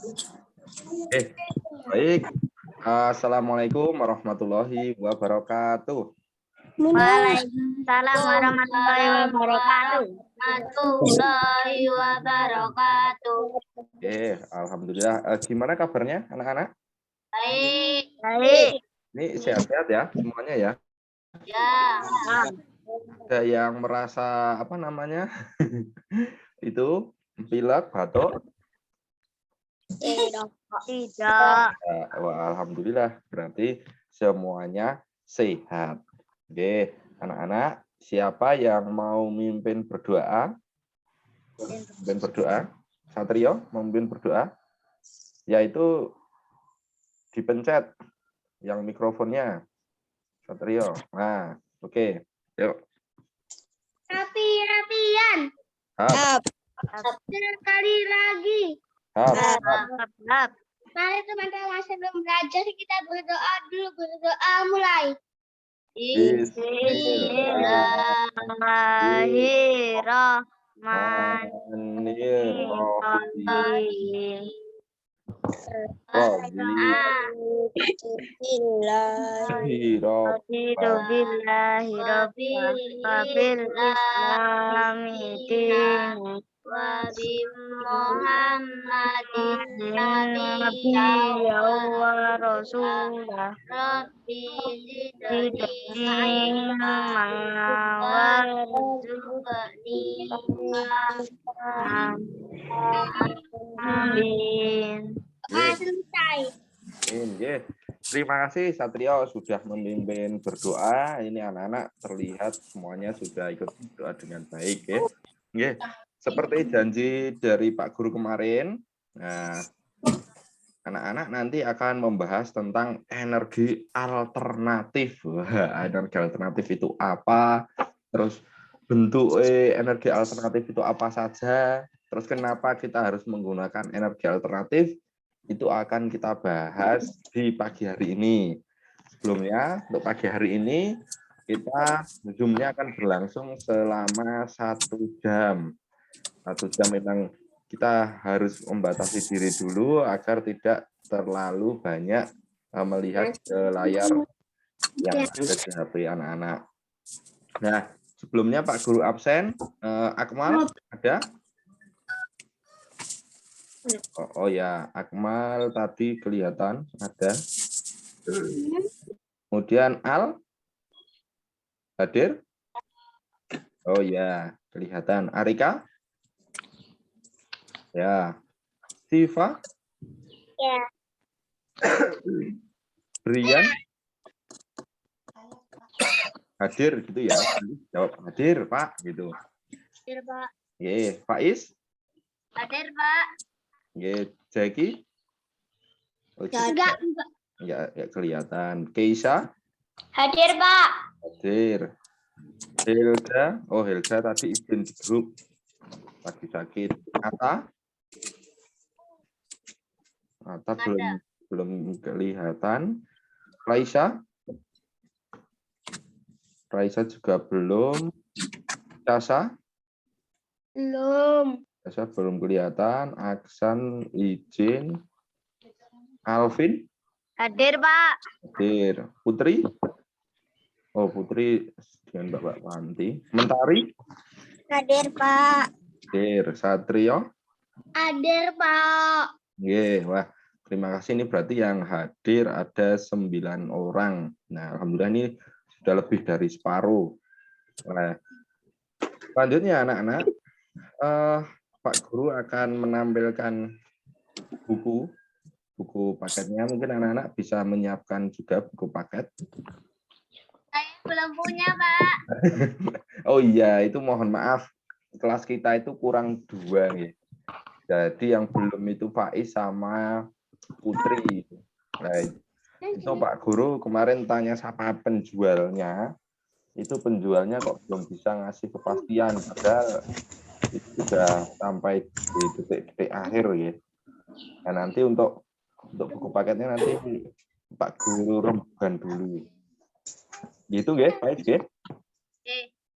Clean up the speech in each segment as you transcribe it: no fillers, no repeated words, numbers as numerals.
Oke, baik. Assalamualaikum warahmatullahi wabarakatuh. Waalaikumsalam warahmatullahi wabarakatuh. Warahmatullahi wabarakatuh. Oke, alhamdulillah. Gimana kabarnya anak-anak? Baik. Baik. Ini sehat-sehat ya semuanya ya. Ya. Ada yang merasa apa namanya? Itu pilek, batuk? Tidak. Wah, alhamdulillah. Berarti semuanya sehat. Oke, anak-anak, siapa yang mau mimpin berdoa? Mimpin berdoa. Satrio mau mimpin berdoa? Yaitu dipencet yang mikrofonnya. Satrio. Nah, oke. Yuk. Rapi-rapian. Hap, Sekali lagi. hap. Mari teman-teman sebelum belajar kita berdoa dulu. Berdoa mulai. Bismillahirrahmanirrahim. Wabi Muhammadin Nabiyya wa rasulah. Rabbi zidni Ilma warzuqni Amin. selesai. Oke. Terima kasih Satrio sudah memimpin berdoa. Ini anak-anak terlihat semuanya sudah ikut berdoa dengan baik ya. Oke. Seperti janji dari Pak Guru kemarin, nah, anak-anak nanti akan membahas tentang energi alternatif. Wah, energi alternatif itu apa? Terus bentuk energi alternatif itu apa saja? Terus kenapa kita harus menggunakan energi alternatif? Itu akan kita bahas di pagi hari ini. Sebelumnya, untuk pagi hari ini, kita Zoom-nya akan berlangsung selama 1 jam. 1 jam memang kita harus membatasi diri dulu agar tidak terlalu banyak melihat ke layar yang ada di HP anak-anak. Nah, sebelumnya Pak Guru absen, Akmal ada? Oh ya, Akmal tadi kelihatan ada. Kemudian Al hadir? Oh ya, kelihatan. Arika? Ya. Siva? Ya. Brian? Hadir gitu ya. Jawab hadir, Pak, gitu. Hadir, Pak. Ye, Faiz? Hadir, Pak. Ye, Jackie? Oh, Enggak. ya kelihatan. Keisha? Hadir, Pak. Hadir. Helga? Oh, Helga tadi izin di grup. Lagi sakit. Ata? Ata belum kelihatan. Raisa? Raisa juga belum. Casa? Belum. Casa belum kelihatan. Aksan izin. Alvin? Hadir, Pak. Hadir. Putri? Oh, Putri dengan Bapak Panti. Mentari? Hadir, Pak. Hadir. Satrio? Hadir, Pak. Ye, wah, terima kasih. Ini berarti yang hadir ada 9 orang. Nah, alhamdulillah ini sudah lebih dari separuh. Nah, selanjutnya anak-anak, Pak Guru akan menampilkan buku paketnya. Mungkin anak-anak bisa menyiapkan juga buku paket. Saya belum punya, Pak. Oh iya, itu mohon maaf. Kelas kita itu kurang 2 nih. Jadi yang belum itu Faiz sama Putri. Nah, itu Pak Guru kemarin tanya sama penjualnya, itu penjualnya kok belum bisa ngasih kepastian, padahal itu sudah sampai di detik-detik akhir ya. Nah, nanti untuk buku paketnya nanti Pak Guru rembukan dulu. Gitu nggih, Faiz nggih?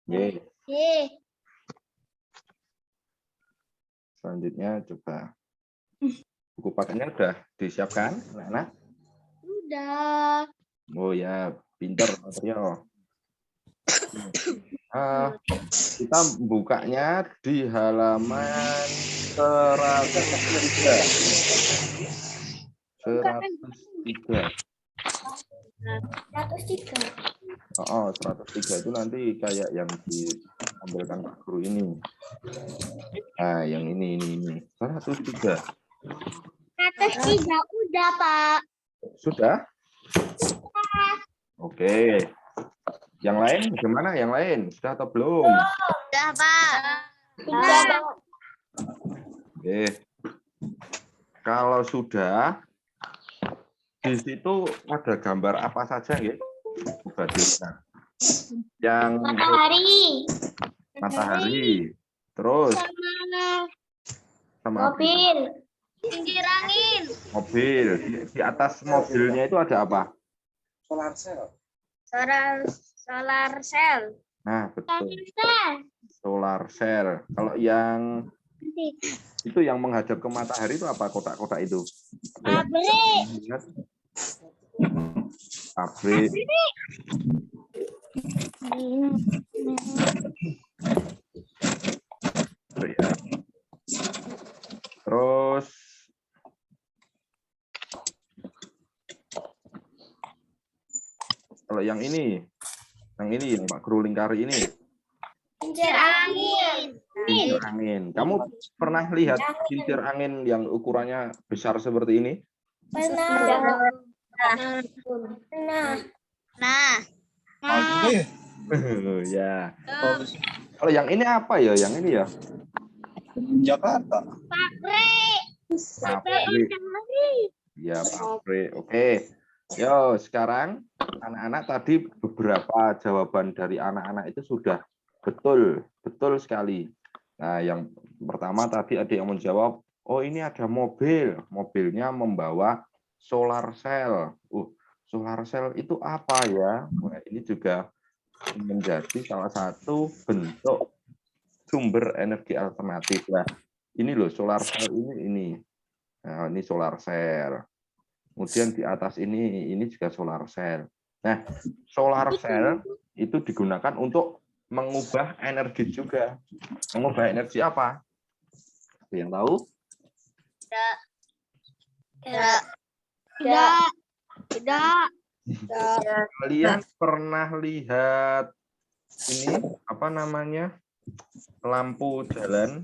Nggih. Selanjutnya coba Buku paketnya udah disiapkan, anak-anak? Udah. Oh ya, pinter Mas Rio. Kita bukanya di halaman 103. 103. 103. Oh, 103 itu nanti kayak yang ditampilkan Pak Guru ini. Nah, yang ini. 103. 103 udah, Pak. Sudah? Oke. Yang lain bagaimana? Yang lain sudah atau belum? Sudah, Pak. Udah, Pak. Oke. Kalau sudah, di situ ada gambar apa saja ya? Yang matahari. Terus sama mobil. Pinggir angin. mobil. Di atas mobilnya itu ada apa? Solar cell. Nah, betul. Solar cell. Kalau yang itu yang menghadap ke matahari itu apa? Kotak-kotak itu? Pabrik. Ya. Terus kalau yang ini yang Pak Guru lingkari ini. Kincir angin. Kincir angin. Kamu pernah lihat kincir angin yang ukurannya besar seperti ini? Pernah. Nah. Ya. Kalau yang ini apa ya? Yang ini ya? Jakarta. Pabrik. Ya, pabrik. Oke. Yo, sekarang anak-anak tadi beberapa jawaban dari anak-anak itu sudah betul sekali. Nah, yang pertama tadi ada yang menjawab, oh ini ada mobil, mobilnya membawa solar cell. Solar cell itu apa ya? Nah, ini juga menjadi salah satu bentuk sumber energi alternatif. Nah, ini loh solar cell ini. Nah, ini solar cell. Kemudian di atas ini juga solar cell. Nah, solar cell itu digunakan untuk mengubah energi juga. Mengubah energi apa? Ada yang tahu? Tidak. Kalian pernah lihat ini apa namanya? Lampu jalan?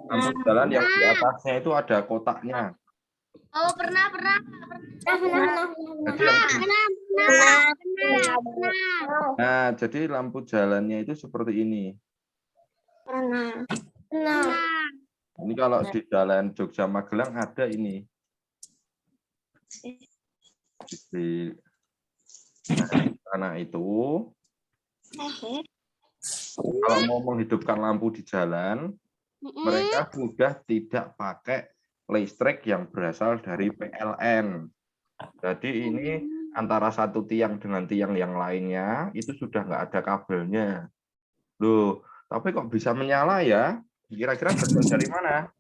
Lampu jalan yang di atasnya itu ada kotaknya. Oh, pernah. Nah, jadi lampu jalannya itu seperti ini. Ini kalau di jalan Jogja Magelang ada ini. Di sana itu, kalau mau menghidupkan lampu di jalan, mereka sudah tidak pakai listrik yang berasal dari PLN. Jadi ini antara satu tiang dengan tiang yang lainnya itu sudah nggak ada kabelnya. Loh, tapi kok bisa menyala ya? Kira-kira berasal dari mana?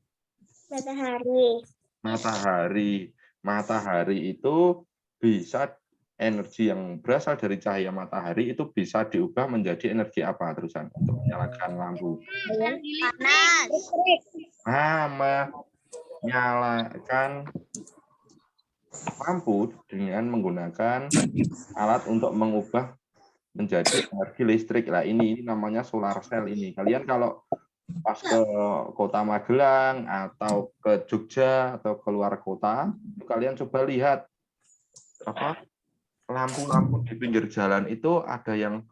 Matahari. Matahari itu bisa energi yang berasal dari cahaya matahari itu bisa diubah menjadi energi apa terusan untuk menyalakan lampu? Panas. Menyalakan lampu dengan menggunakan alat untuk mengubah menjadi energi listrik. Lah ini namanya solar cell ini. Kalian kalau pas ke Kota Magelang atau ke Jogja atau keluar kota, kalian coba lihat apa lampu-lampu di pinggir jalan itu ada yang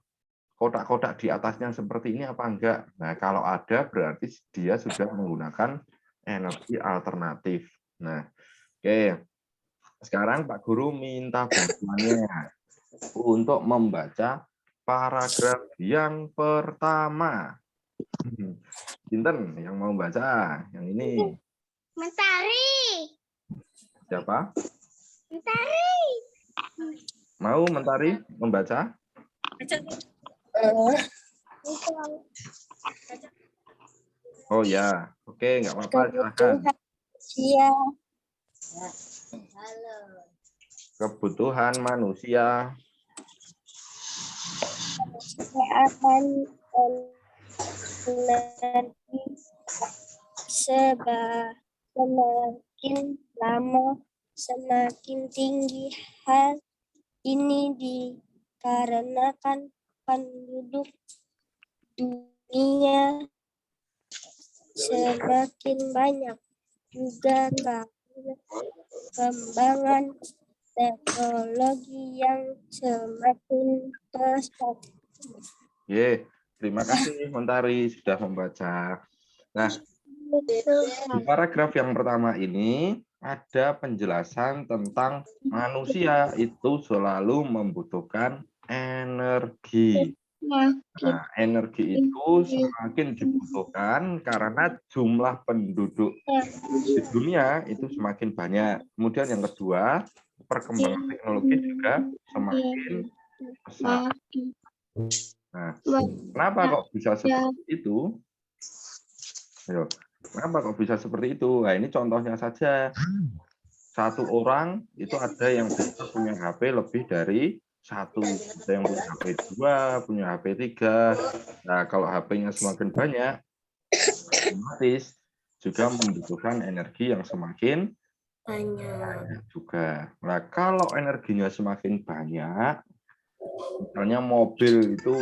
kotak-kotak di atasnya seperti ini apa enggak? Nah, kalau ada berarti dia sudah menggunakan energi alternatif. Nah, oke. Sekarang Pak Guru minta bantuannya untuk membaca paragraf yang pertama. Sinten yang mau baca? Yang ini. Mentari. Siapa? Mentari. Mau Mentari membaca? Oh ya, oke, nggak apa-apa, silahkan. Manusia. Kebutuhan manusia. Akan energi semakin lama semakin tinggi. Hal ini dikarenakan penduduk dunia semakin banyak, juga perkembangan teknologi yang semakin pesat. Terima kasih Mentari sudah membaca. Nah, di paragraf yang pertama ini ada penjelasan tentang manusia itu selalu membutuhkan energi. Nah, energi itu semakin dibutuhkan karena jumlah penduduk di dunia itu semakin banyak. Kemudian yang kedua, perkembangan teknologi juga semakin pesat. Nah, kenapa kok bisa seperti itu? Ayo, kenapa kok bisa seperti itu? Nah, ini contohnya saja. Satu orang itu ada yang bisa punya HP lebih dari satu. Ada yang punya HP 2, punya HP 3. Nah, kalau HP-nya semakin banyak, otomatis juga membutuhkan energi yang semakin banyak juga. Nah, kalau energinya semakin banyak, misalnya mobil itu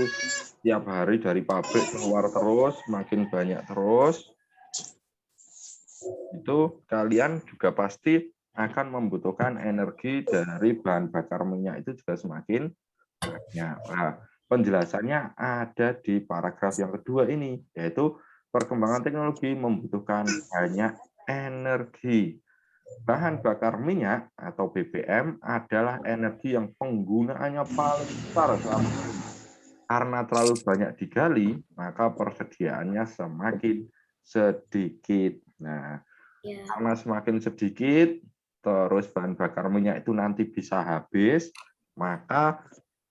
tiap hari dari pabrik keluar terus, makin banyak terus, itu kalian juga pasti akan membutuhkan energi dari bahan bakar minyak itu juga semakin banyak. Nah, penjelasannya ada di paragraf yang kedua ini, yaitu perkembangan teknologi membutuhkan banyak energi. Bahan bakar minyak atau BBM adalah energi yang penggunaannya paling besar selama ini. Karena terlalu banyak digali, maka persediaannya semakin sedikit. Nah, karena semakin sedikit, terus bahan bakar minyak itu nanti bisa habis, maka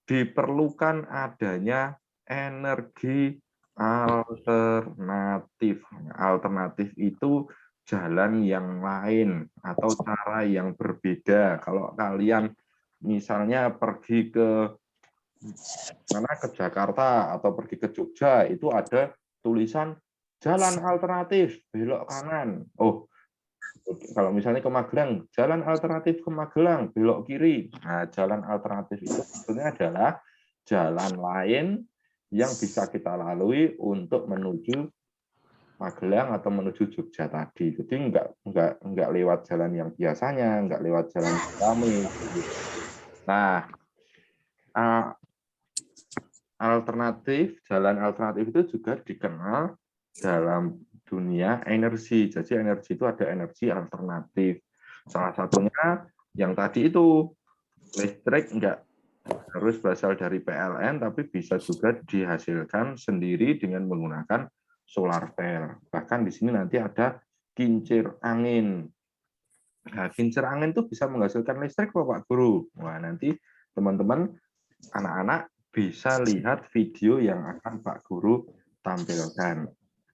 diperlukan adanya energi alternatif. Alternatif itu jalan yang lain atau cara yang berbeda. Kalau kalian misalnya pergi ke Jakarta atau pergi ke Jogja, itu ada tulisan jalan alternatif belok kanan. Oh, kalau misalnya ke Magelang, jalan alternatif ke Magelang belok kiri. Nah, jalan alternatif itu sebetulnya adalah jalan lain yang bisa kita lalui untuk menuju Magelang atau menuju Jogja tadi. Jadi enggak lewat jalan yang biasanya, enggak lewat jalan kami. Nah, jalan alternatif itu juga dikenal dalam dunia energi. Jadi energi itu ada energi alternatif. Salah satunya yang tadi itu listrik enggak harus berasal dari PLN, tapi bisa juga dihasilkan sendiri dengan menggunakan solar cell. Bahkan di sini nanti ada kincir angin. Nah, kincir angin itu bisa menghasilkan listrik kok Pak Guru. Wah, nanti teman-teman anak-anak bisa lihat video yang akan Pak Guru tampilkan.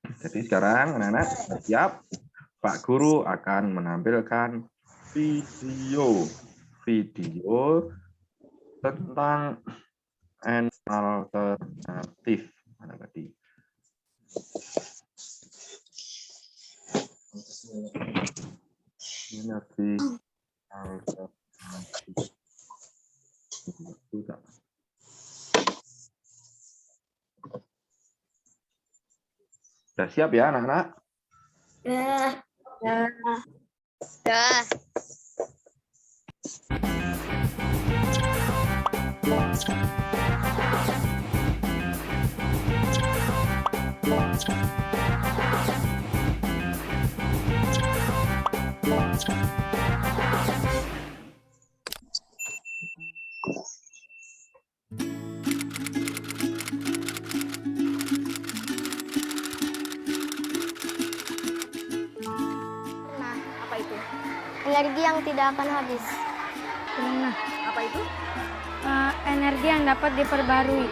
Jadi sekarang anak-anak siap, Pak Guru akan menampilkan video tentang alternatif. Mana tadi? Energi alternatif. Sudah siap ya anak-anak? Ya. Apa itu? Energi yang tidak akan habis. Nah, Apa itu? energi yang dapat diperbarui.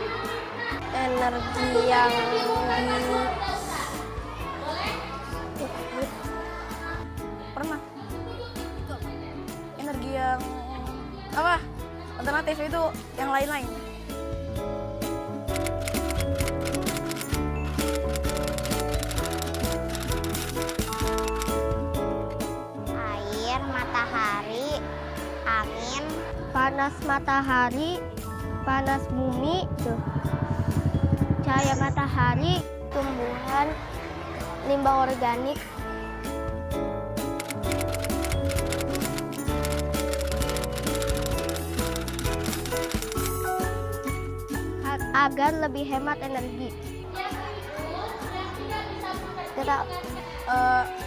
Energi yang alternatif itu yang lain-lain. Air, matahari, angin, panas matahari, panas bumi, cahaya matahari, tumbuhan, limbah organik. Agar lebih hemat energi. Kita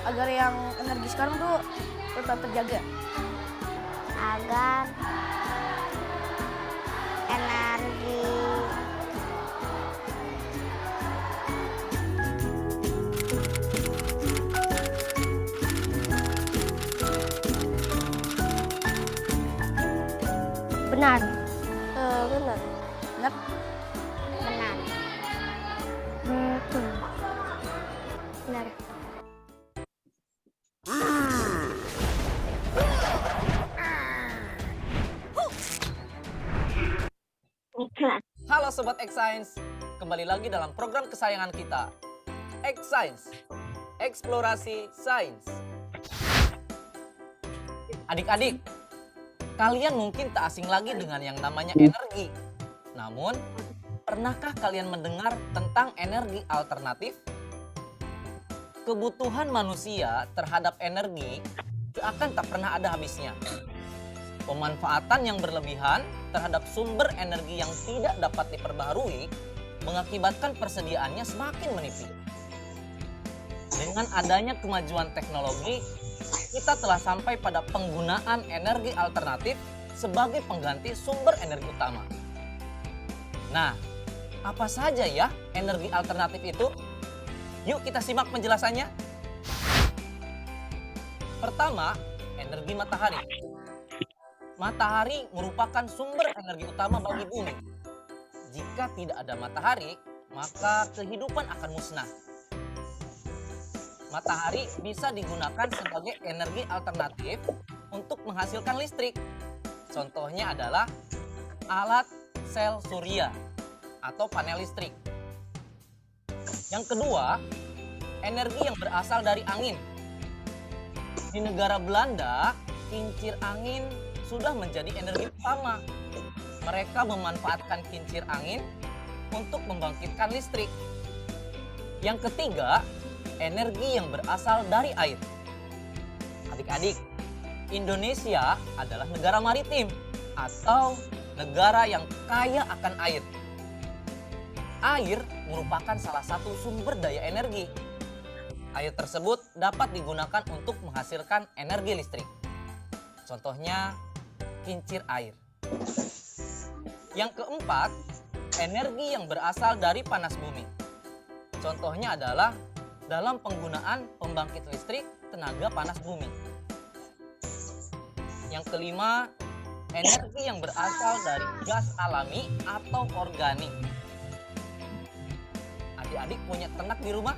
Agar yang energi sekarang tuh tetap terjaga. agar energi benar. Benar. Benar? Benar. Betul. Benar. Halo Sobat X-Science, kembali lagi dalam program kesayangan kita, X-Science, Eksplorasi Sains. Adik-adik, kalian mungkin tak asing lagi dengan yang namanya energi. Namun, pernahkah kalian mendengar tentang energi alternatif? Kebutuhan manusia terhadap energi akan tak pernah ada habisnya. Pemanfaatan yang berlebihan terhadap sumber energi yang tidak dapat diperbaharui mengakibatkan persediaannya semakin menipis. Dengan adanya kemajuan teknologi, kita telah sampai pada penggunaan energi alternatif sebagai pengganti sumber energi utama. Nah, apa saja ya energi alternatif itu? Yuk kita simak penjelasannya. Pertama, energi matahari. Matahari merupakan sumber energi utama bagi bumi. Jika tidak ada matahari, maka kehidupan akan musnah. Matahari bisa digunakan sebagai energi alternatif untuk menghasilkan listrik. Contohnya adalah alat sel surya atau panel listrik. Yang kedua, energi yang berasal dari angin. Di negara Belanda, kincir angin sudah menjadi energi utama. Mereka memanfaatkan kincir angin untuk membangkitkan listrik. Yang ketiga, energi yang berasal dari air. Adik-adik, Indonesia adalah negara maritim atau negara yang kaya akan air. Air merupakan salah satu sumber daya energi. Air tersebut dapat digunakan untuk menghasilkan energi listrik. Contohnya, kincir air. Yang keempat, energi yang berasal dari panas bumi. Contohnya adalah dalam penggunaan pembangkit listrik tenaga panas bumi. Yang kelima, energi yang berasal dari gas alami atau organik. Adik-adik punya ternak di rumah?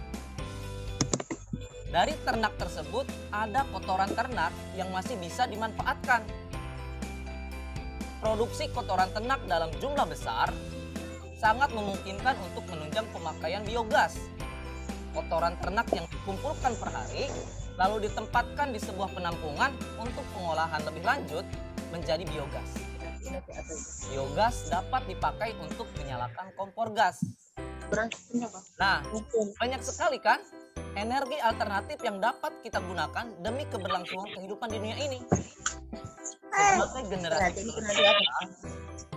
Dari ternak tersebut ada kotoran ternak yang masih bisa dimanfaatkan. Produksi kotoran ternak dalam jumlah besar sangat memungkinkan untuk menunjang pemakaian biogas. Kotoran ternak yang dikumpulkan per hari lalu ditempatkan di sebuah penampungan untuk pengolahan lebih lanjut menjadi biogas. Biogas dapat dipakai untuk menyalakan kompor gas. Nah, banyak sekali kan energi alternatif yang dapat kita gunakan demi keberlangsungan kehidupan di dunia ini. Sebagai generasi manusia,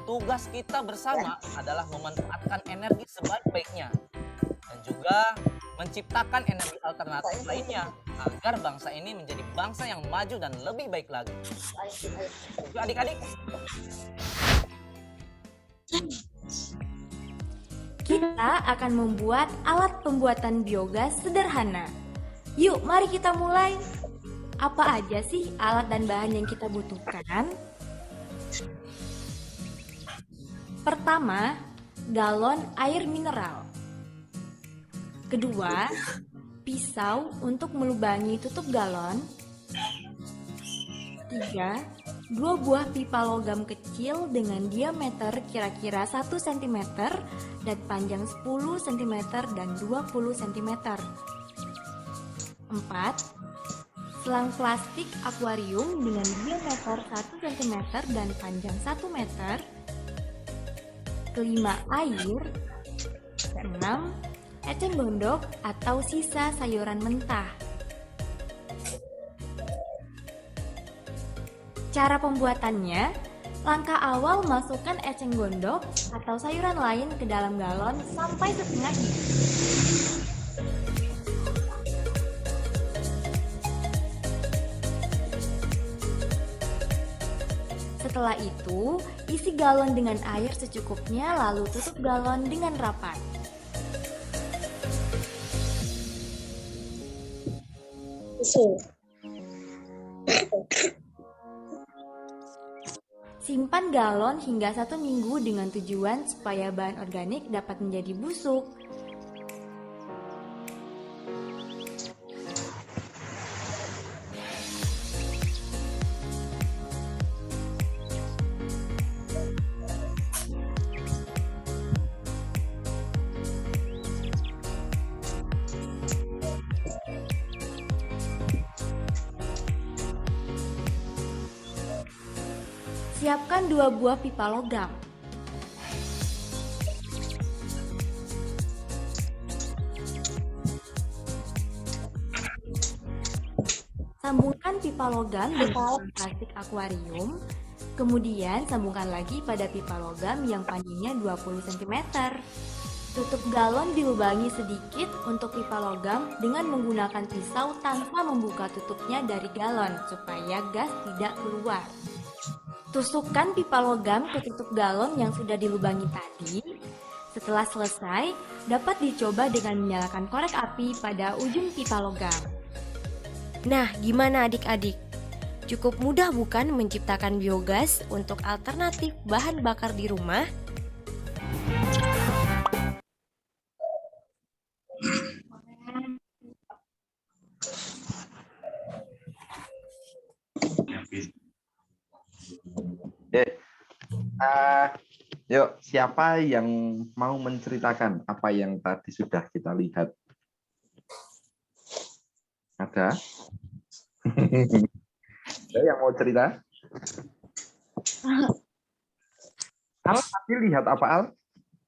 tugas kita bersama adalah memanfaatkan energi sebaik-baiknya dan juga menciptakan energi alternatif lainnya agar bangsa ini menjadi bangsa yang maju dan lebih baik lagi. Yuk adik-adik. Kita akan membuat alat pembuatan biogas sederhana. Yuk, mari kita mulai. Apa aja sih alat dan bahan yang kita butuhkan? Pertama, galon air mineral. Kedua, pisau untuk melubangi tutup galon. Tiga, 2 buah pipa logam kecil dengan diameter kira-kira 1 cm dan panjang 10 cm dan 20 cm. 4. Selang plastik akuarium dengan diameter 1 cm dan panjang 1 meter. Kelima, air. Keenam, eceng gondok atau sisa sayuran mentah. Cara pembuatannya, langkah awal masukkan eceng gondok atau sayuran lain ke dalam galon sampai setengahnya. Setelah itu, isi galon dengan air secukupnya lalu tutup galon dengan rapat. Simpan galon hingga 1 minggu dengan tujuan supaya bahan organik dapat menjadi busuk. Siapkan 2 buah pipa logam. Sambungkan pipa logam dengan plastik akuarium, kemudian sambungkan lagi pada pipa logam yang panjangnya 20 cm. Tutup galon dilubangi sedikit untuk pipa logam dengan menggunakan pisau tanpa membuka tutupnya dari galon supaya gas tidak keluar. Tusukkan pipa logam ke tutup galon yang sudah dilubangi tadi. Setelah selesai, dapat dicoba dengan menyalakan korek api pada ujung pipa logam. Nah, gimana adik-adik? Cukup mudah bukan menciptakan biogas untuk alternatif bahan bakar di rumah? Yuk, siapa yang mau menceritakan apa yang tadi sudah kita lihat? Ada? Ada yang mau cerita? Al, tadi lihat apa, Al?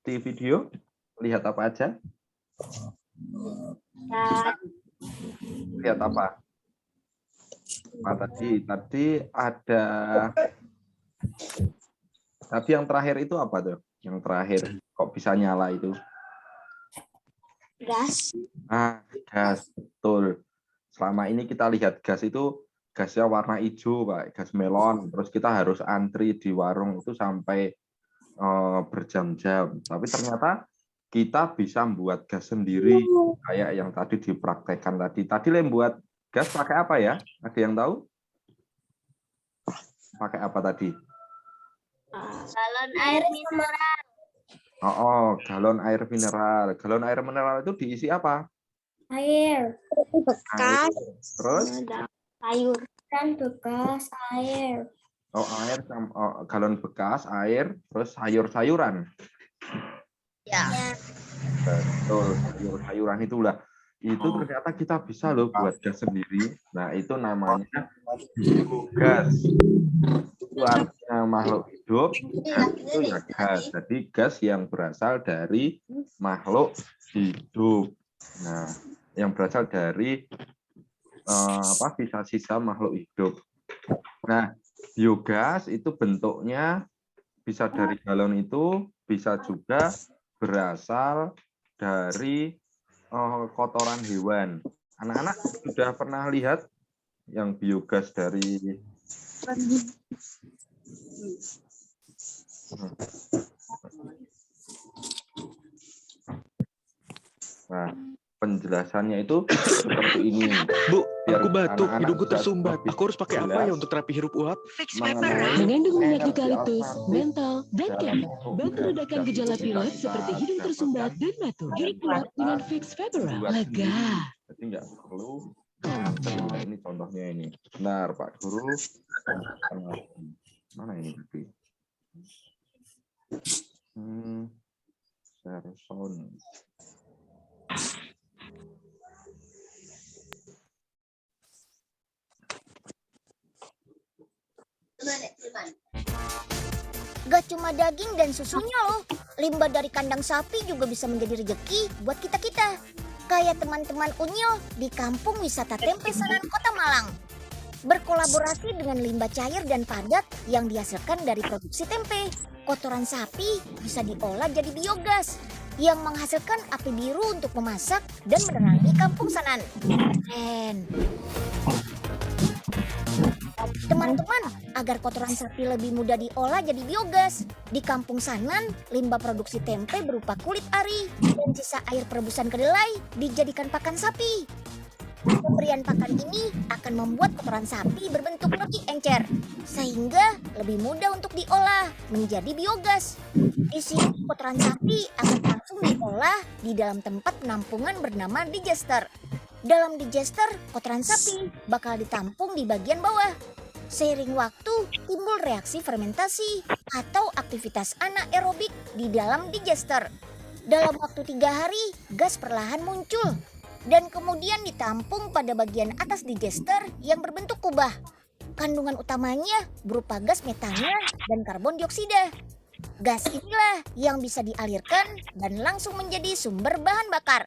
Di video? Lihat apa aja? Lihat apa? Tadi ada... Tapi yang terakhir itu apa tuh? Yang terakhir kok bisa nyala itu? Gas. Gas, betul. Selama ini kita lihat gas itu gasnya warna hijau, Pak, gas melon. Terus kita harus antri di warung itu sampai berjam-jam. Tapi ternyata kita bisa membuat gas sendiri kayak yang tadi dipraktekkan tadi. Tadi Lem buat gas pakai apa ya? Ada yang tahu? Pakai apa tadi? Galon air mineral. Galon air mineral. Galon air mineral itu diisi apa? Air. Bekas. Terus? Sayur. Dan bekas air. Air, galon bekas, air, terus sayur-sayuran. Ya. Betul, sayur-sayuran itulah. Itu ternyata kita bisa loh buat gas sendiri. Nah, itu namanya biogas. Itu artinya makhluk hidup, gas itu ya gas. Jadi gas yang berasal dari makhluk hidup. Nah, yang berasal dari sisa-sisa makhluk hidup. Nah, biogas itu bentuknya bisa dari galon itu, bisa juga berasal dari kotoran hewan. Anak-anak sudah pernah lihat yang biogas dari penjelasannya itu seperti ini. Bu, Biar aku batuk, anak-anak hidungku bisa tersumbat. lebih Aku harus pakai apa jelas ya untuk terapi hirup uap? Mengandung minyak eukaliptus, alternatif mental, dan dalam kamar. program Bantu redakan gas gejala itu pilek kita seperti hidung dapatkan tersumbat dan batuk. Hirup uap dengan Fix Febera. buat Lega. Jadi nggak perlu Nah, ini contohnya ini. Benar, Pak Guru. Mana ini tadi? Share sound. Gak cuma daging dan susunya loh. Limbah dari kandang sapi juga bisa menjadi rezeki buat kita-kita. Kayak teman-teman Unyil di kampung wisata Tempe Sanan Kota Malang. Berkolaborasi dengan limbah cair dan padat yang dihasilkan dari produksi tempe. Kotoran sapi bisa diolah jadi biogas yang menghasilkan api biru untuk memasak dan menerangi kampung Sanan. Keren. Teman-teman, agar kotoran sapi lebih mudah diolah jadi biogas, di kampung Sanan, limbah produksi tempe berupa kulit ari dan sisa air perebusan kedelai dijadikan pakan sapi. Pemberian pakan ini akan membuat kotoran sapi berbentuk lebih encer, sehingga lebih mudah untuk diolah menjadi biogas. Di sini kotoran sapi akan langsung diolah di dalam tempat penampungan bernama digester. Dalam digester, kotoran sapi bakal ditampung di bagian bawah. Seiring waktu, timbul reaksi fermentasi atau aktivitas anaerobik di dalam digester. Dalam waktu 3 hari, gas perlahan muncul dan kemudian ditampung pada bagian atas digester yang berbentuk kubah. Kandungan utamanya berupa gas metana dan karbon dioksida. Gas inilah yang bisa dialirkan dan langsung menjadi sumber bahan bakar.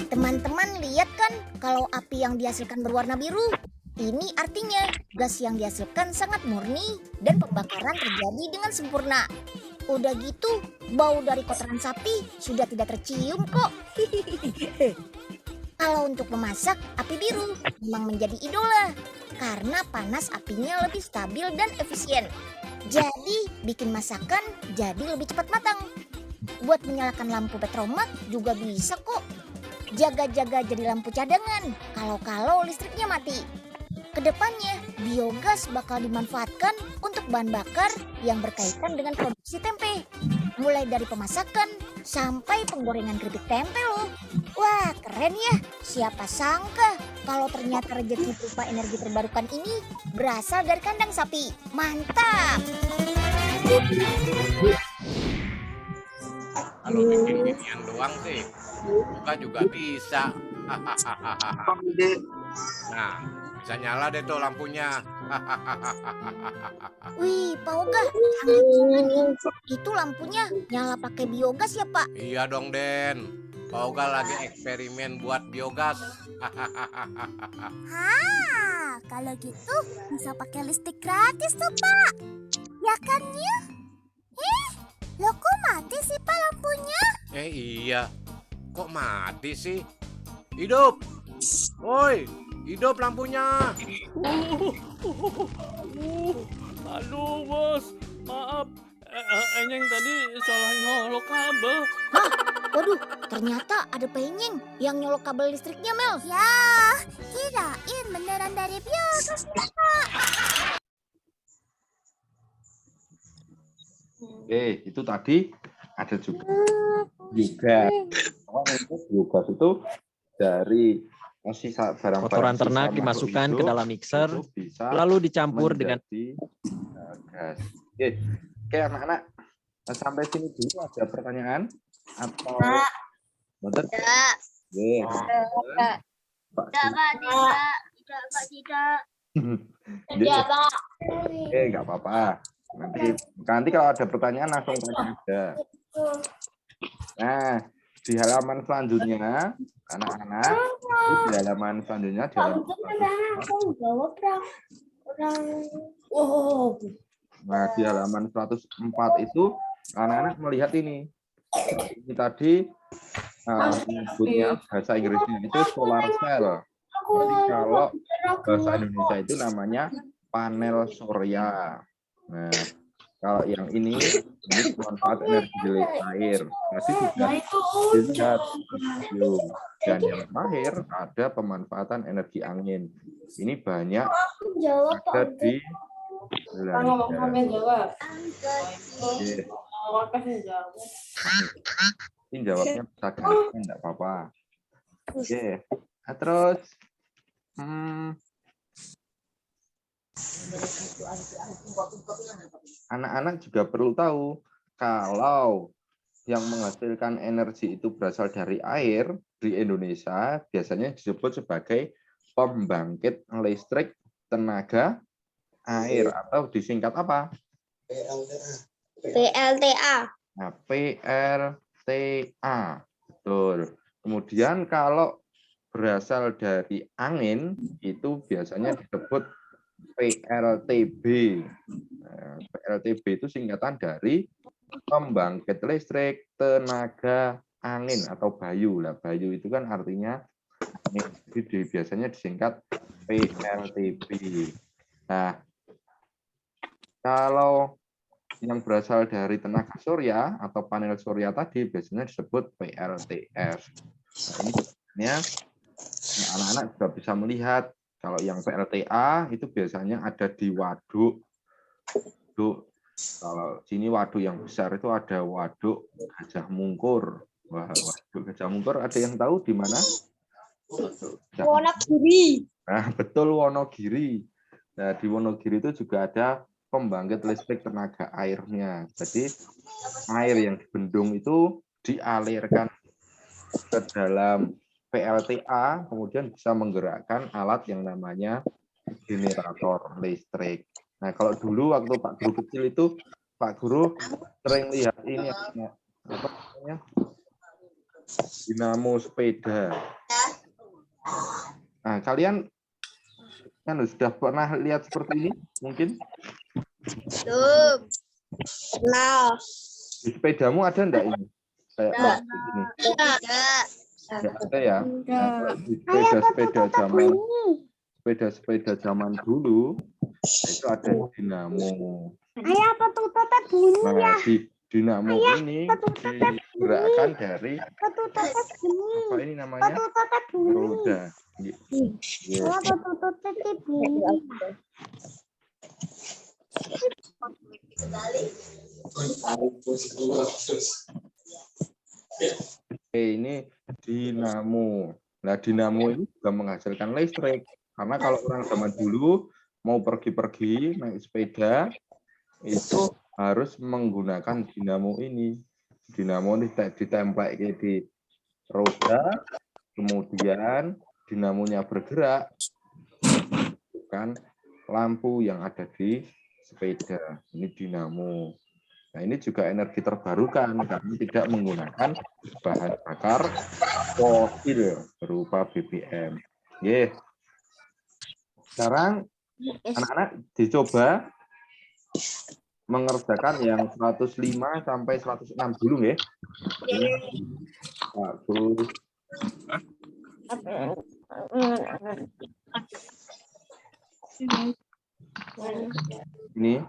Teman-teman lihat kan kalau api yang dihasilkan berwarna biru? Ini artinya gas yang dihasilkan sangat murni dan pembakaran terjadi dengan sempurna. Udah gitu, bau dari kotoran sapi sudah tidak tercium kok. Kalau untuk memasak, api biru memang menjadi idola karena panas apinya lebih stabil dan efisien. Jadi bikin masakan jadi lebih cepat matang. Buat menyalakan lampu petromak juga bisa kok. Jaga-jaga jadi lampu cadangan kalau listriknya mati. Kedepannya, biogas bakal dimanfaatkan untuk bahan bakar yang berkaitan dengan produksi tempe. Mulai dari pemasakan sampai penggorengan keripik tempe loh. Wah, keren ya. Siapa sangka kalau ternyata rezeki berupa energi terbarukan ini berasal dari kandang sapi. Mantap! Kalau bikin ginian doang sih, buka juga bisa. Nah, bisa nyala deh tuh lampunya. Wih, Pak Oga, canggih juga nih. Itu lampunya nyala pakai biogas ya, Pak? Iya dong, Den. Pak Oga lagi eksperimen buat biogas. Kalau gitu bisa pakai listrik gratis tuh, Pak. Ya kan ya? Loh kok mati sih, Pak, lampunya? Iya. Kok mati sih? Hidup. Woi, hidup lampunya. Aduh bos, maaf. Enyeng tadi salah nyolok kabel. Hah? Waduh, ternyata ada penyeng yang nyolok kabel listriknya, Mel. Ya, kirain beneran dari biogas, Pak. Itu tadi ada juga biogas itu dari sisa barang kotoran ternak dimasukkan ke dalam mixer, lalu dicampur dengan gas. Oke, anak-anak, sampai sini dulu ada pertanyaan atau betul? Tidak. Tidak, Pak. Nggak apa-apa. Nanti kalau ada pertanyaan langsung tanya aja. Nah, di halaman selanjutnya, anak-anak, di halaman selanjutnya, nah, di halaman 104 itu, anak-anak melihat ini. Ini tadi menyebutnya bahasa Inggrisnya itu solar cell. Jadi kalau bahasa Indonesia itu namanya panel surya. Nah, kalau yang ini manfaat energi air. Jadi sudah dilihat video. Dan yang terakhir ada pemanfaatan energi angin. Ini banyak ada di Belanda. Ini jawabnya bisa ganti, enggak apa-apa. Oke. Nah, terus anak-anak juga perlu tahu kalau yang menghasilkan energi itu berasal dari air di Indonesia biasanya disebut sebagai pembangkit listrik tenaga air atau disingkat apa? PLTA. Nah, PLTA. Betul. Kemudian kalau berasal dari angin itu biasanya disebut PLTB. Nah, PLTB itu singkatan dari pembangkit listrik tenaga angin atau Bayu. Lah, Bayu itu kan artinya angin. Jadi biasanya disingkat PLTB. Nah, kalau yang berasal dari tenaga surya atau panel surya tadi biasanya disebut PLTS. Nah, ini sebenarnya anak-anak juga bisa melihat kalau yang PLTA itu biasanya ada di waduk. Kalau sini waduk yang besar itu ada waduk Gajah Mungkur. Wah, waduk Gajah Mungkur ada yang tahu di mana? Wonogiri. Nah, betul, Wonogiri. Nah, di Wonogiri itu juga ada pembangkit listrik tenaga airnya. Jadi air yang dibendung itu dialirkan ke dalam PLTA, kemudian bisa menggerakkan alat yang namanya generator listrik. Nah, kalau dulu waktu Pak Guru kecil itu, Pak Guru sering lihat ini apa namanya? Dinamo sepeda. Nah, kalian kan sudah pernah lihat seperti ini mungkin? Belum. Kenal. Di sepedamu ada enggak ini? Kayak ini? Tidak. Enggak ada ya? Nah, kalau di sepeda zaman dulu itu ada dinamo. Ayah apa tutup bunyi ya? Nah, di dinamo ini digerakkan dari apa ini namanya? Roda. Ini dinamo. Nah, dinamo ini juga menghasilkan listrik. Karena kalau orang zaman dulu mau pergi-pergi naik sepeda itu harus menggunakan dinamo ini. Dinamo ini ditempel di roda, kemudian dinamonya bergerak, bukan lampu yang ada di sepeda. Ini dinamo. Nah, ini juga energi terbarukan karena tidak menggunakan bahan bakar fosil berupa BBM. Yeah. Sekarang anak-anak dicoba mengerjakan yang 105 sampai 106 dulu ya. Ini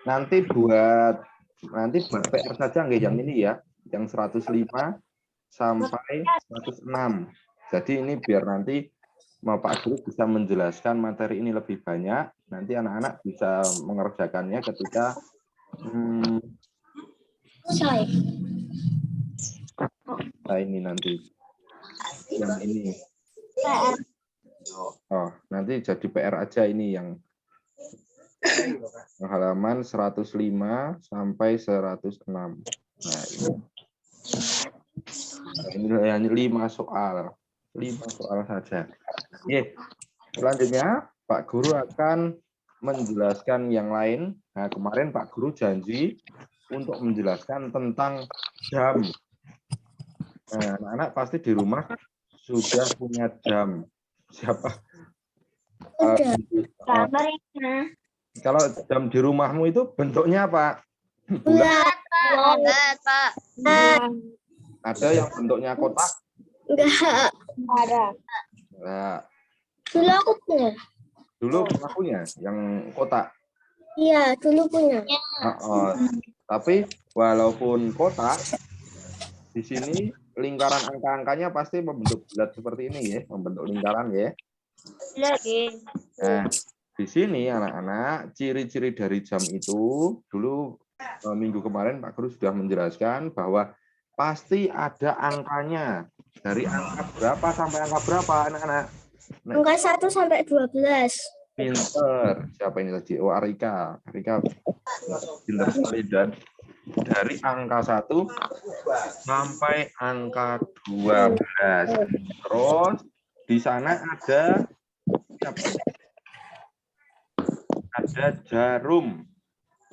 nanti buat PR saja nggak yang ini ya, yang 105 sampai 106. Jadi ini biar nanti Pak Guru bisa menjelaskan materi ini lebih banyak. Nanti anak-anak bisa mengerjakannya ketika nah ini nanti yang ini. Oh, nanti jadi PR aja ini yang halaman 105 sampai 106. Nah, ini hanya 5 soal. 5 soal saja. Oke. Selanjutnya Pak Guru akan menjelaskan yang lain. Nah, kemarin Pak Guru janji untuk menjelaskan tentang jam. Nah, anak-anak pasti di rumah sudah punya jam. Siapa? Kalau jam di rumahmu itu bentuknya apa? Bulat, Pak. Ada yang bentuknya kotak? Enggak. Ada. Nah, Dulu aku punya. dulu pernah punya yang kotak. Iya, dulu punya. Tapi walaupun kotak, di sini lingkaran angka-angkanya pasti membentuk bulat seperti ini ya, membentuk lingkaran ya. Lagi. Nah, di sini anak-anak ciri-ciri dari jam itu dulu minggu kemarin Pak Guru sudah menjelaskan bahwa pasti ada angkanya. Dari angka berapa sampai angka berapa, anak-anak? Angka 1 sampai 12. Pinter. Siapa ini tadi? Oh, Arika. Arika pinter sekali. Dan dari angka 1 sampai angka 12. Terus di sana ada jarum.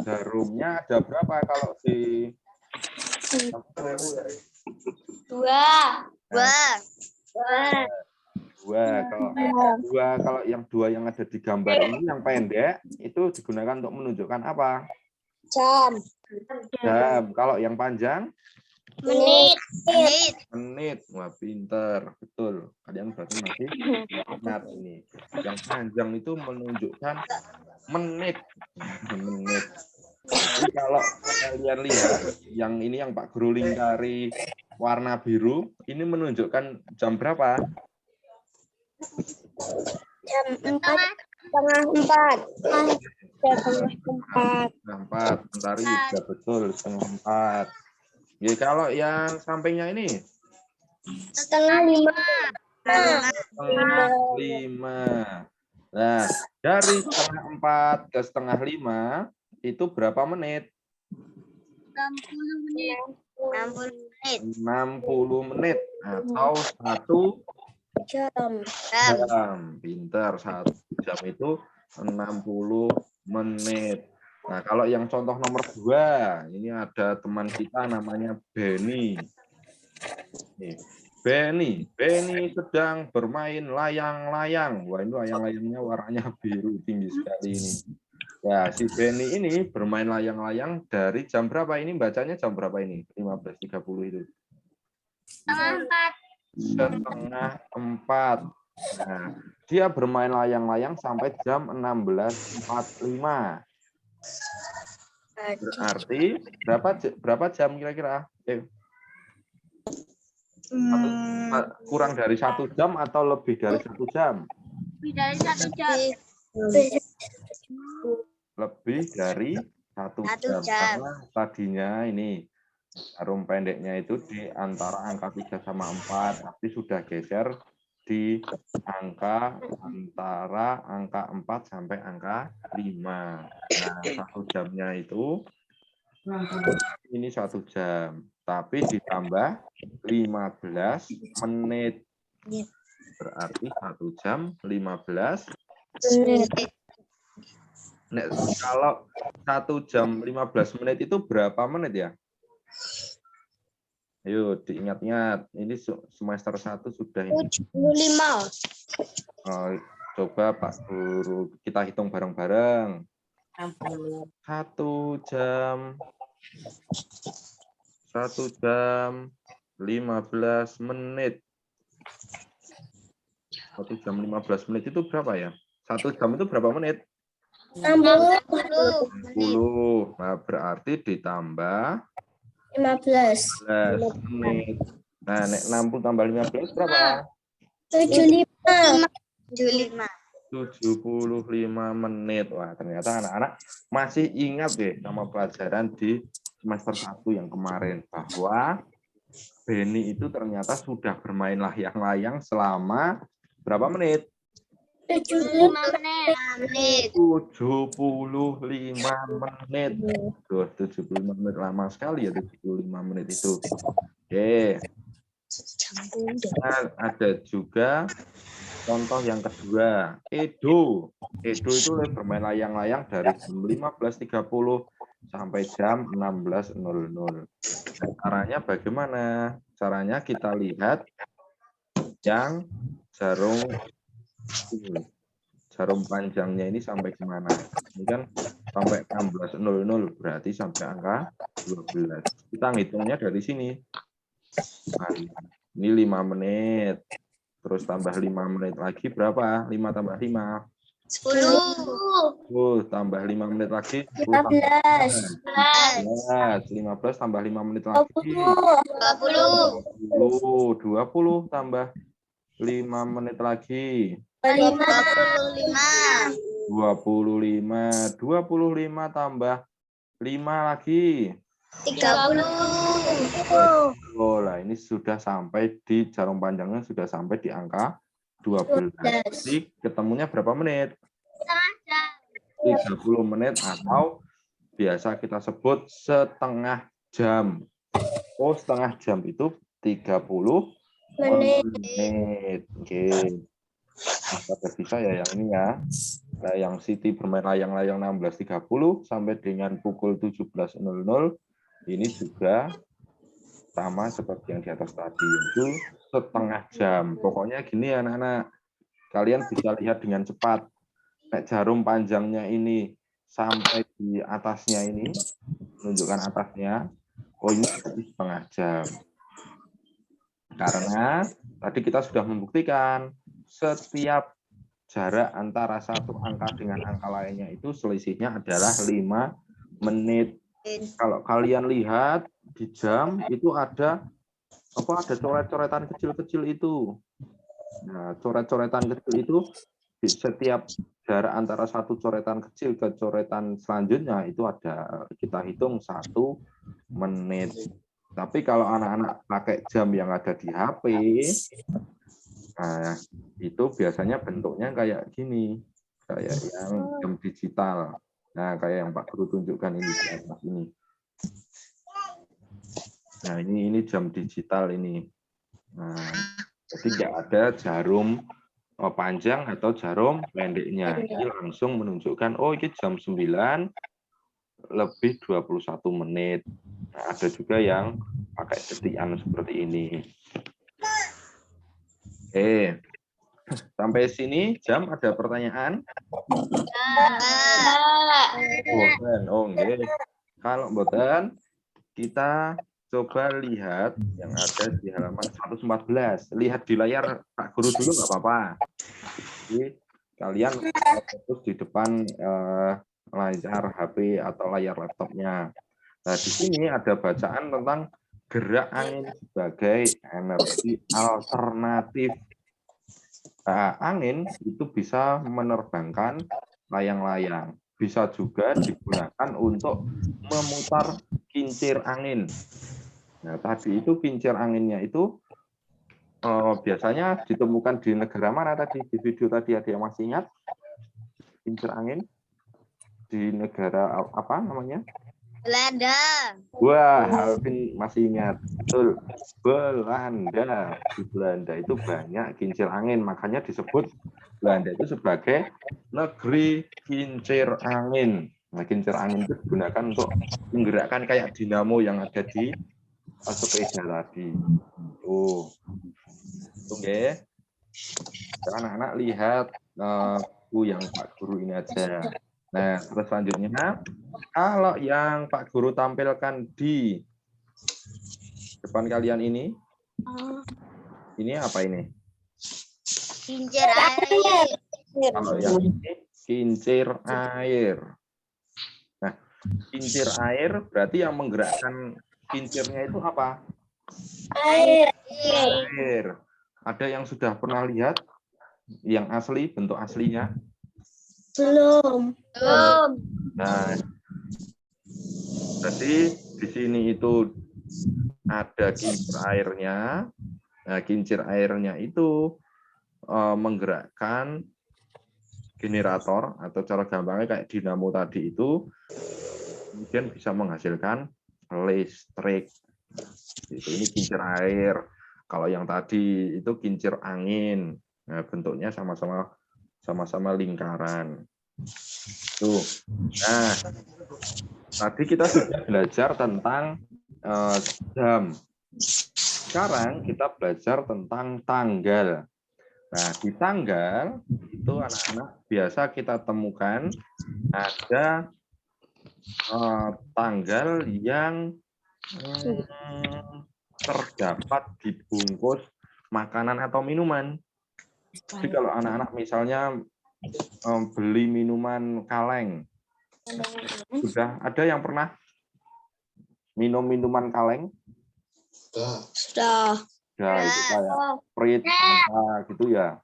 Jarumnya ada berapa kalau di 2. Kalau yang 2 yang ada di gambar ini yang pendek itu digunakan untuk menunjukkan apa? Jam. Kalau yang panjang? Menit. Wah, pinter. Betul. Kalian berarti masih ingat ini. Yang panjang itu menunjukkan menit. Jadi kalau kalian lihat yang ini yang Pak Guru lingkari warna biru, ini menunjukkan jam berapa? Jam 4:30. Setengah 4. Bentar, ya betul, setengah 4. Ya, kalau yang sampingnya ini? Setengah 5. Setengah 5. Nah, dari setengah 4 ke setengah 5 itu berapa menit? 60 menit. 60 menit atau 1 Jam. Pintar. 1 jam itu 60 menit. Nah, kalau yang contoh nomor 2, ini ada teman kita namanya Benny. Benny sedang bermain layang-layang. Wah, ini layang-layangnya warnanya biru tinggi sekali ini. Ya, si Benny ini bermain layang-layang dari jam berapa ini? Bacanya jam berapa ini? 15.30 itu. Setengah 4. Nah, dia bermain layang-layang sampai jam 16.45. Berarti berapa jam kira-kira? Kurang dari 1 jam atau lebih dari 1 jam? Lebih dari 1 jam. Lebih dari 1 jam. Karena tadinya ini jarum pendeknya itu di antara angka 3 sama 4, tapi sudah geser di angka antara angka 4 sampai angka 5. Nah, 1 jamnya itu ini 1 jam, tapi ditambah 15 menit. Berarti 1 jam 15 menit. Nah, kalau 1 jam 15 menit itu berapa menit ya? Ayo diingat-ingat, ini semester 1 sudah ini. 75. Coba Pak Guru kita hitung bareng-bareng. 1 jam 15 menit. 1 jam 15 menit itu berapa ya? 1 jam itu berapa menit? 60. Nah, berarti ditambah 15 menit. Nah, 60 tambah 15 berapa? 75 menit. Wah, ternyata anak-anak masih ingat deh sama pelajaran di semester 1 yang kemarin bahwa Benny itu ternyata sudah bermain layang-layang selama berapa menit? 75 menit. 75 menit. Tuh, 75 menit lama sekali ya 75 menit itu. Oke. Nah, ada juga contoh yang kedua, Edo. Edo itu bermain layang-layang dari jam 15.30 sampai jam 16.00. Nah, caranya bagaimana? Caranya kita lihat yang jarum panjangnya ini sampai kemana? Ini kan sampai 16.00, berarti sampai angka 12. Kita ngitungnya dari sini. Nah, ini 5 menit. Terus tambah 5 menit lagi berapa? 5 tambah 5. 10. Tambah 5 menit lagi. 15. 15 tambah 5 menit lagi. 20 tambah 5 menit lagi. 25 tambah 5 lagi. 30. Oh, lah ini sudah sampai di jarum panjangnya sudah sampai di angka 12. Jadi ketemunya berapa menit? 30 menit atau biasa kita sebut setengah jam. Oh, setengah jam itu 30 menit. Oke. Nah, bisa ya yang ini ya. Nah, yang Siti bermain layang-layang 16.30 sampai dengan pukul 17.00 ini juga sama seperti yang di atas tadi, itu setengah jam. Pokoknya gini anak-anak, kalian bisa lihat dengan cepat. Nek jarum panjangnya ini sampai di atasnya ini, menunjukkan atasnya, oh ini setengah jam. Karena tadi kita sudah membuktikan setiap jarak antara satu angka dengan angka lainnya itu selisihnya adalah 5 menit. Kalau kalian lihat di jam itu ada coret-coretan kecil-kecil itu. Nah, coret-coretan kecil itu di setiap jarak antara satu coretan kecil ke coretan selanjutnya itu ada, kita hitung 1 menit. Tapi kalau anak-anak pakai jam yang ada di HP, nah itu biasanya bentuknya kayak gini, kayak yang jam digital. Nah, kayak yang Pak Guru tunjukkan ini di atas ini. Nah, ini jam digital ini. Nah, jadi nggak ada jarum panjang atau jarum pendeknya. Ini langsung menunjukkan, oh ini jam 9 lebih 21 menit. Nah, ada juga yang pakai detikan seperti ini. Oke. Sampai sini jam ada pertanyaan? Oh, enggak. Kalau boten, kita coba lihat yang ada di halaman 114. Lihat di layar Pak Guru dulu nggak apa-apa. Jadi kalian fokus di depan layar HP atau layar laptopnya. Nah, di sini ada bacaan tentang gerak angin sebagai energi alternatif. Nah, angin itu bisa menerbangkan layang-layang. Bisa juga digunakan untuk memutar kincir angin. Nah, tadi itu kincir anginnya itu biasanya ditemukan di negara mana tadi? Di video tadi ada yang masih ingat? Kincir angin di negara apa namanya? Belanda. Wah, Alvin masih ingat. Betul. Belanda. Di Belanda itu banyak kincir angin, makanya disebut Belanda itu sebagai negeri kincir angin. Nah, kincir angin itu digunakan untuk menggerakkan kayak dinamo yang ada di sepeda tadi. Oke. Anak-anak lihat yang Pak Guru ini aja. Nah, terus selanjutnya, kalau yang Pak Guru tampilkan di depan kalian ini apa ini? Kincir air. Kalau yang ini kincir air. Nah, kincir air berarti yang menggerakkan kincirnya itu apa? Air. Ada yang sudah pernah lihat yang asli, bentuk aslinya? Belum. Nah, jadi di sini itu ada kincir airnya. Nah, kincir airnya itu menggerakkan generator atau cara gampangnya kayak dinamo tadi itu, kemudian bisa menghasilkan listrik. Ini kincir air. Kalau yang tadi itu kincir angin. Nah, bentuknya sama-sama lingkaran. Tuh. Nah, tadi kita sudah belajar tentang jam. Sekarang kita belajar tentang tanggal. Nah, di tanggal itu anak-anak biasa kita temukan ada tanggal yang terdapat dibungkus makanan atau minuman. Jadi kalau anak-anak misalnya beli minuman kaleng, sudah ada yang pernah minum minuman kaleng? Sudah. Ya, itu kayak Sprite gitu ya.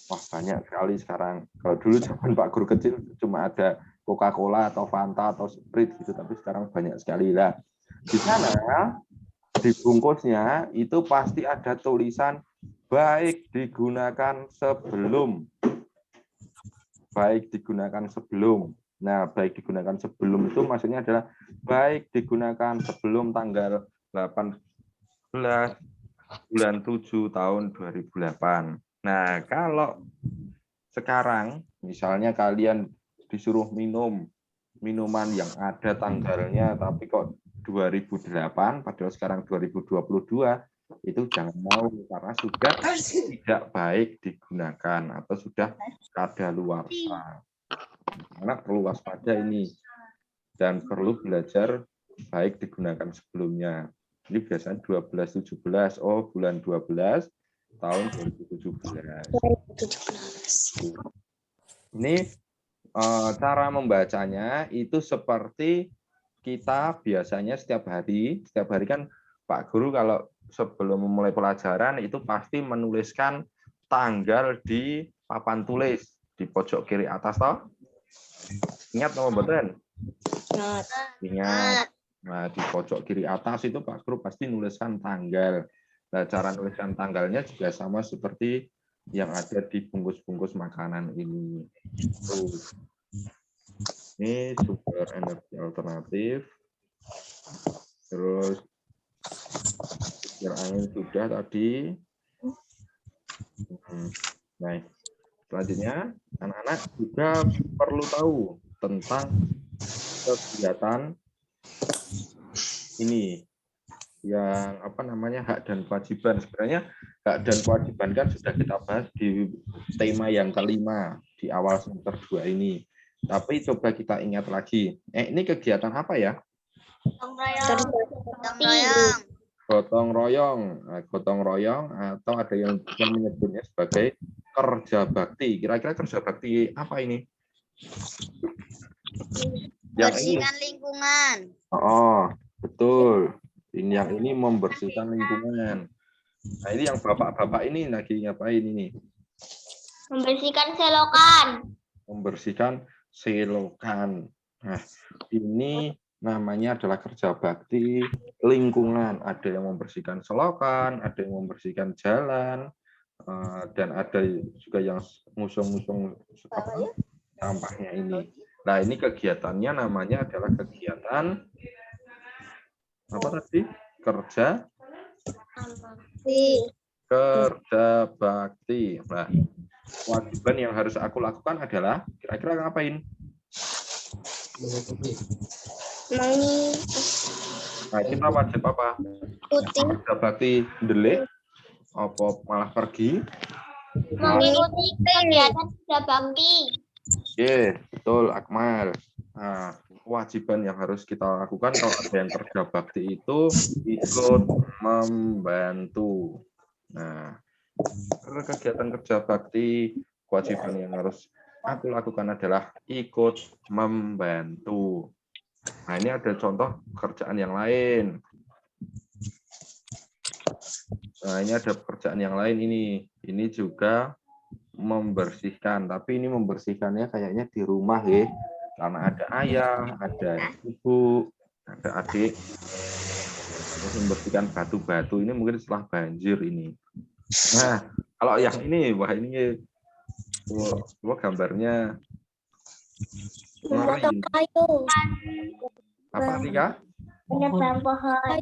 Wah, banyak sekali sekarang. Kalau dulu zaman Pak Guru kecil cuma ada Coca-Cola atau Fanta atau Sprite gitu, tapi sekarang banyak sekali lah. Di sana di bungkusnya itu pasti ada tulisan baik digunakan sebelum. Baik digunakan sebelum. Nah, baik digunakan sebelum itu maksudnya adalah baik digunakan sebelum tanggal 18 bulan 7 tahun 2008. Nah, kalau sekarang misalnya kalian disuruh minum minuman yang ada tanggalnya tapi kok 2008 padahal sekarang 2022, itu jangan mau karena sudah tidak baik digunakan atau sudah kadaluarsa. Karena perlu waspada ini dan perlu belajar baik digunakan sebelumnya. Ini biasanya 12-17, oh bulan 12 tahun 2017. Ini cara membacanya itu seperti kita biasanya setiap hari kan Pak Guru kalau sebelum memulai pelajaran itu pasti menuliskan tanggal di papan tulis di pojok kiri atas toh. Ingat nomor betul? Ingat. Nah, di pojok kiri atas itu Pak Guru pasti nuliskan tanggal. Nah, cara nuliskan tanggalnya juga sama seperti yang ada di bungkus-bungkus makanan ini. Ini sumber energi alternatif. Terus angin sudah tadi. Nah, selanjutnya anak-anak juga perlu tahu tentang kegiatan ini yang apa namanya hak dan kewajiban. Sebenarnya hak dan kewajiban kan sudah kita bahas di tema yang kelima di awal semester 2 ini. Tapi coba kita ingat lagi. Ini kegiatan apa ya? Gotong royong. Nah, gotong royong atau ada yang juga menyebutnya sebagai kerja bakti. Kira-kira kerja bakti apa ini? Membersihkan lingkungan. Oh, betul. Yang ini membersihkan lingkungan. Nah, ini yang bapak-bapak ini lagi ngapain ini? Membersihkan selokan. Membersihkan selokan. Nah, ini namanya adalah kerja bakti lingkungan. Ada yang membersihkan selokan, ada yang membersihkan jalan, dan ada juga yang ngusung-ngusung sampahnya ini. Nah, ini kegiatannya namanya adalah kegiatan apa tadi? Kerja bakti. Nah, kewajiban yang harus aku lakukan adalah kira-kira ngapain? Nah, kita wajib apa? Kerja bakti ndelik apa malah pergi? Mengikuti kegiatan kerja bakti. Oke, betul Akmal. Nah, kewajiban yang harus kita lakukan kalau ada yang kerja bakti itu ikut membantu. Nah, kegiatan kerja bakti, kewajiban yang harus aku lakukan adalah ikut membantu. Nah, ini ada contoh kerjaan yang lain. Nah, ini ada pekerjaan yang lain ini. Ini juga membersihkan, tapi ini membersihkannya kayaknya di rumah ya. Karena ada ayah, ada ibu, ada adik. Terus membersihkan batu-batu ini mungkin setelah banjir ini. Nah, kalau yang ini, wah ini gambarnya Memotong kayu. apa nih Kak? Menebang pohon.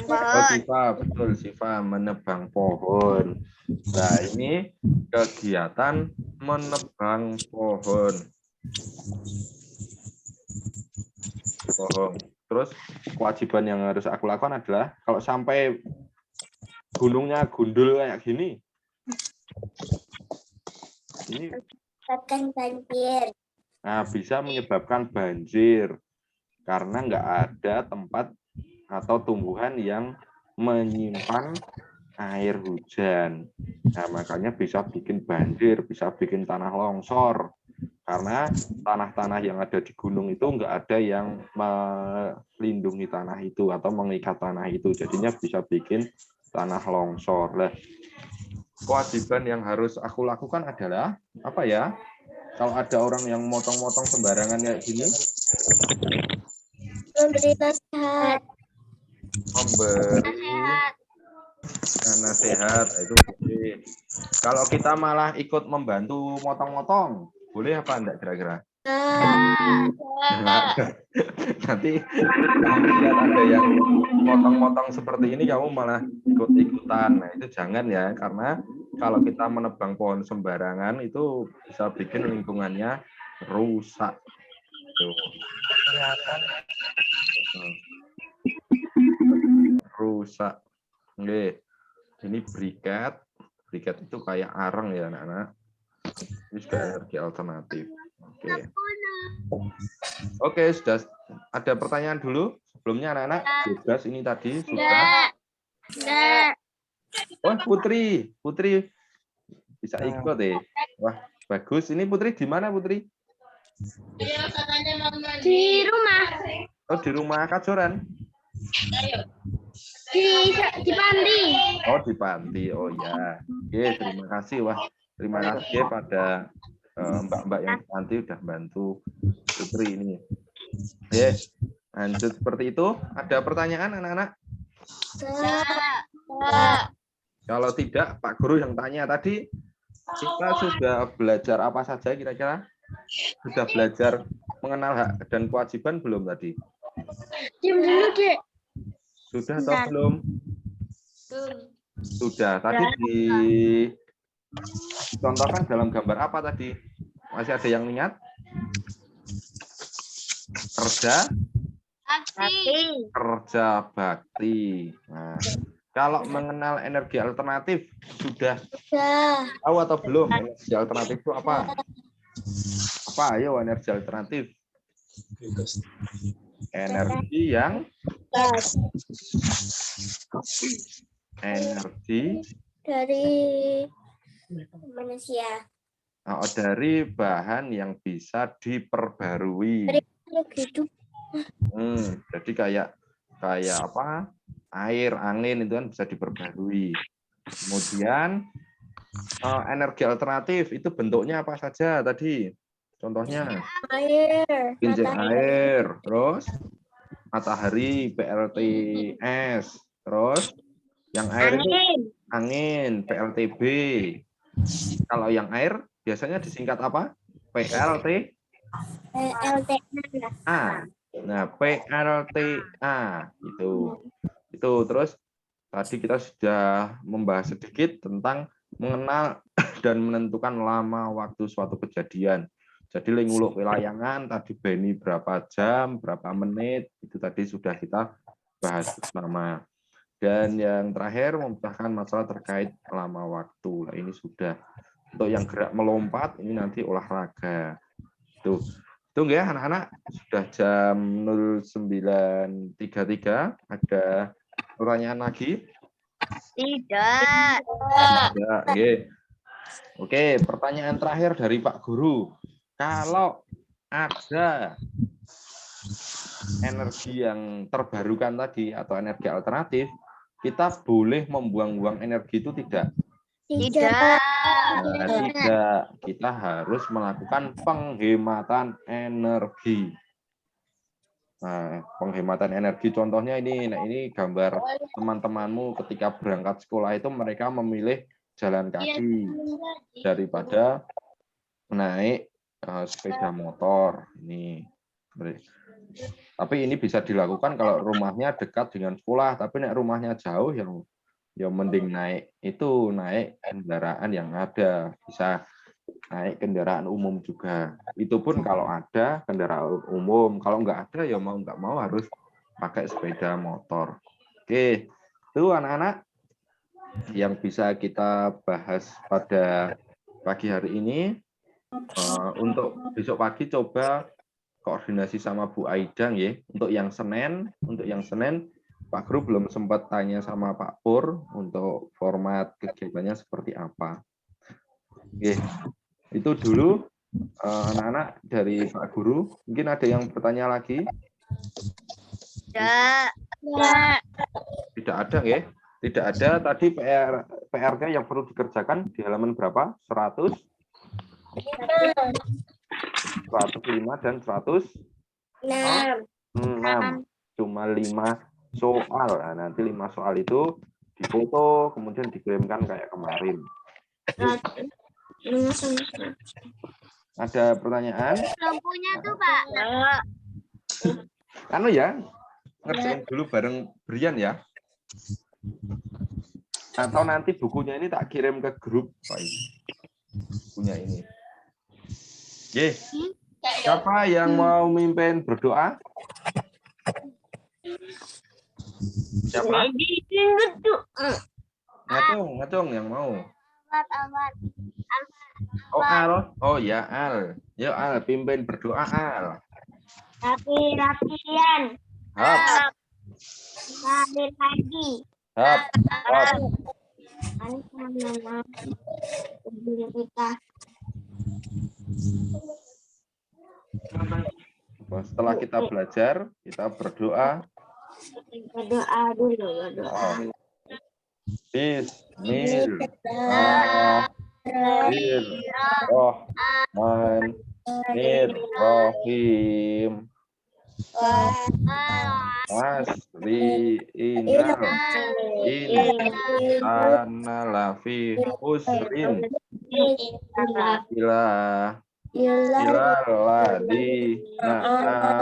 Oh, Siva, betul Siva, menebang pohon. Nah, ini kegiatan menebang pohon. Terus kewajiban yang harus aku lakukan adalah kalau sampai gunungnya gundul kayak gini, ini banjir. Nah, bisa menyebabkan banjir karena nggak ada tempat atau tumbuhan yang menyimpan air hujan. Nah, makanya bisa bikin banjir, bisa bikin tanah longsor. Karena tanah-tanah yang ada di gunung itu nggak ada yang melindungi tanah itu atau mengikat tanah itu. Jadinya bisa bikin tanah longsor. Nah, kewajiban yang harus aku lakukan adalah apa ya? Kalau ada orang yang motong-motong sembarangan kayak gini, Memberi nasihat. memberi nasihat itu boleh. Kalau kita malah ikut membantu motong-motong, boleh apa enggak kira-kira? Nanti lihat ada yang motong-motong seperti ini, kamu malah ikut-ikutan. Nah, itu jangan ya, karena kalau kita menebang pohon sembarangan itu bisa bikin lingkungannya rusak. Tuh. Rusak. Oke. Ini briket. Briket itu kayak areng ya, anak-anak. Ini juga energi alternatif. Oke. Oke, sudah ada pertanyaan dulu sebelumnya anak-anak. Biogas ini tadi sudah. Oh, Putri bisa ikut deh. Wah, bagus. Ini Putri di mana, Putri? Di rumah. Oh, di rumah Kajoran. Di panti. Oh, di panti. Oh ya. Oke, terima kasih. Wah, terima kasih pada mbak-mbak yang nanti udah bantu Putri ini. Oke, lanjut seperti itu. Ada pertanyaan anak-anak? Kalau tidak, Pak Guru yang tanya tadi, kita sudah belajar apa saja kira-kira? Sudah belajar mengenal hak dan kewajiban belum tadi? Diam dulu, Dek. Sudah atau belum? Sudah. Tadi dicontohkan dalam gambar apa tadi? Masih ada yang ingat? Kerja bakti. Nah, kalau mengenal energi alternatif sudah tahu atau belum? Energi alternatif itu apa? Apa? Ayo, energi alternatif. Energi yang dari manusia. Dari bahan yang bisa diperbarui. Jadi kayak apa? Air, angin itu kan bisa diperbarui. Kemudian energi alternatif itu bentuknya apa saja tadi? Contohnya kincir air, terus matahari, PLTS, terus yang air itu angin, PLTB. Kalau yang air biasanya disingkat apa? PLTA. Nah, PLTA itu terus tadi kita sudah membahas sedikit tentang mengenal dan menentukan lama waktu suatu kejadian. Jadi linguluk wilayangan tadi beni berapa jam, berapa menit, itu tadi sudah kita bahas bersama. Dan yang terakhir memecahkan masalah terkait lama waktu. Nah, ini sudah. Untuk yang gerak melompat ini nanti olahraga. Tuh ya anak-anak, sudah jam 09.33. Ada pertanyaan lagi? Tidak. Oke, pertanyaan terakhir dari Pak Guru. Kalau ada energi yang terbarukan tadi atau energi alternatif, kita boleh membuang-buang energi itu tidak? Tidak. Nah, tidak. Kita harus melakukan penghematan energi. Nah, penghematan energi contohnya ini. Nah, ini gambar teman-temanmu ketika berangkat sekolah itu mereka memilih jalan kaki daripada naik sepeda motor. Ini. Tapi ini bisa dilakukan kalau rumahnya dekat dengan sekolah. Tapi nek rumahnya jauh yang mending naik kendaraan yang ada, bisa naik kendaraan umum juga. Itu pun kalau ada kendaraan umum, kalau nggak ada ya mau nggak mau harus pakai sepeda motor. Oke, itu anak-anak yang bisa kita bahas pada pagi hari ini. Untuk besok pagi coba koordinasi sama Bu Aidang ya. Untuk yang Senin Pak Guru belum sempat tanya sama Pak Pur untuk format kegiatannya seperti apa. Oke, itu dulu anak-anak dari Pak Guru. Mungkin ada yang bertanya lagi? Tidak ada ya? Tidak ada. Tadi PR-nya yang perlu dikerjakan di halaman berapa? 100? 105 dan 106. Cuma 5 soal. Nah, nanti 5 soal itu difoto, kemudian dikirimkan kayak kemarin. Ada pertanyaan? Lampunya tuh, Pak. Anu ya, ngerjain dulu bareng Brian ya. Atau nanti bukunya ini tak kirim ke grup. Bukunya ini. Ye. Siapa yang mau mimpin berdoa? Siapa? Ngacung yang mau. Oh, Al. Oh ya, Al. Yuk, Al, pimpin berdoa, Al. Rapian. Hap. Lagi. Hap. Hap. Setelah kita belajar, kita berdoa. Berdoa dulu, berdoa. Bismillahirrahmanirrahim. Asri inna lafi husrin ladina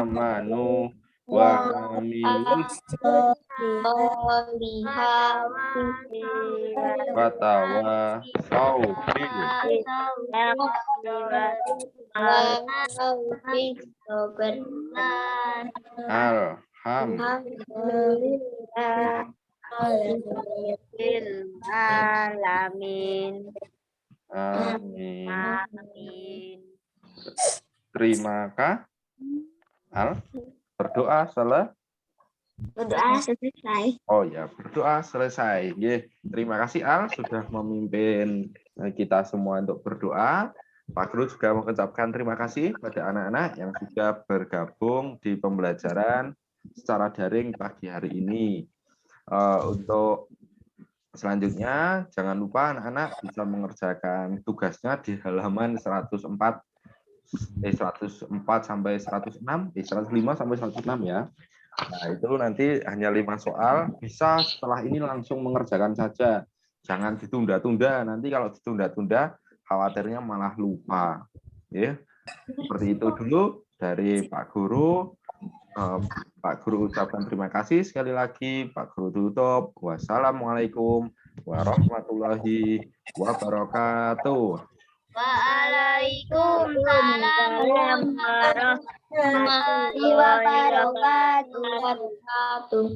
amanu wa amilus fatawa saubil Alamin. Amin. Terima kasih. Al, berdoa selesai. Oh ya, berdoa selesai. Terima kasih Al sudah memimpin kita semua untuk berdoa. Pak Guru juga mengucapkan terima kasih pada anak-anak yang sudah bergabung di pembelajaran secara daring pagi hari ini. Untuk selanjutnya, jangan lupa anak-anak bisa mengerjakan tugasnya di halaman 104 sampai 106, 105 sampai 106 ya. Nah, itu nanti hanya 5 soal, bisa setelah ini langsung mengerjakan saja. Jangan ditunda-tunda, nanti kalau ditunda-tunda khawatirnya malah lupa. Ya. Seperti itu dulu dari Pak Guru. Pak Guru ucapkan terima kasih sekali lagi. Pak Guru tutup. Wassalamualaikum warahmatullahi wabarakatuh. Waalaikumsalam warahmatullahi wabarakatuh.